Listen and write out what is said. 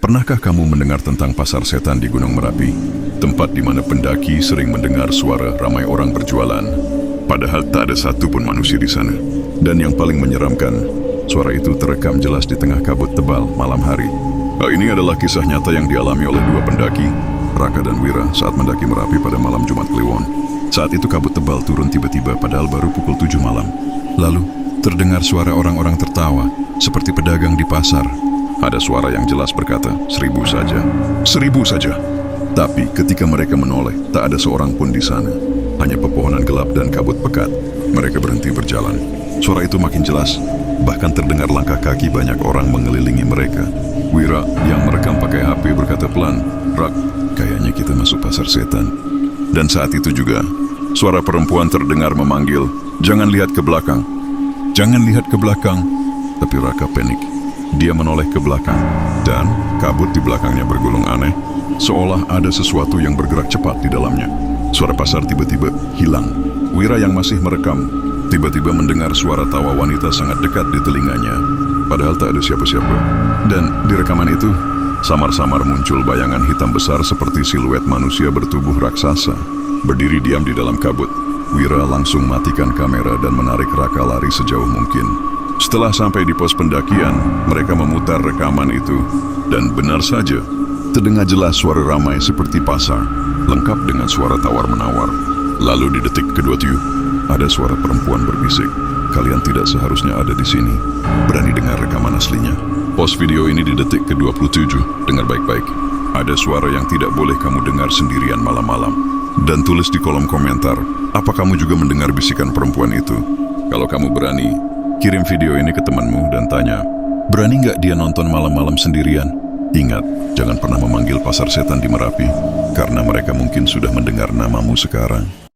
Pernahkah kamu mendengar tentang pasar setan di Gunung Merapi? Tempat di mana pendaki sering mendengar suara ramai orang berjualan. Padahal tak ada satu pun manusia di sana. Dan yang paling menyeramkan, suara itu terekam jelas di tengah kabut tebal malam hari. Ini adalah kisah nyata yang dialami oleh dua pendaki, Raka dan Wira, saat mendaki Merapi pada malam Jumat Kliwon. Saat itu kabut tebal turun tiba-tiba padahal baru pukul 7 malam. Lalu, terdengar suara orang-orang tertawa, seperti pedagang di pasar. Ada suara yang jelas berkata, 1000 saja. 1000 saja. Tapi ketika mereka menoleh, tak ada seorang pun di sana. Hanya pepohonan gelap dan kabut pekat. Mereka berhenti berjalan. Suara itu makin jelas. Bahkan terdengar langkah kaki banyak orang mengelilingi mereka. Wira yang merekam pakai HP berkata pelan, "Rak, kayaknya kita masuk pasar setan." Dan saat itu juga, suara perempuan terdengar memanggil, "Jangan lihat ke belakang. Jangan lihat ke belakang." Tapi Raka panik. Dia menoleh ke belakang, dan kabut di belakangnya bergulung aneh, seolah ada sesuatu yang bergerak cepat di dalamnya. Suara pasar tiba-tiba hilang. Wira yang masih merekam, tiba-tiba mendengar suara tawa wanita sangat dekat di telinganya, padahal tak ada siapa-siapa. Dan di rekaman itu, samar-samar muncul bayangan hitam besar seperti siluet manusia bertubuh raksasa, berdiri diam di dalam kabut. Wira langsung matikan kamera dan menarik Raka lari sejauh mungkin. Setelah sampai di pos pendakian, mereka memutar rekaman itu, dan benar saja, terdengar jelas suara ramai seperti pasar, lengkap dengan suara tawar-menawar. Lalu di detik ke-27, ada suara perempuan berbisik, "Kalian tidak seharusnya ada di sini." Berani dengar rekaman aslinya. Pos video ini di detik ke-27, dengar baik-baik. Ada suara yang tidak boleh kamu dengar sendirian malam-malam. Dan tulis di kolom komentar, apa kamu juga mendengar bisikan perempuan itu? Kalau kamu berani, kirim video ini ke temanmu dan tanya, berani nggak dia nonton malam-malam sendirian? Ingat, jangan pernah memanggil pasar setan di Merapi, karena mereka mungkin sudah mendengar namamu sekarang.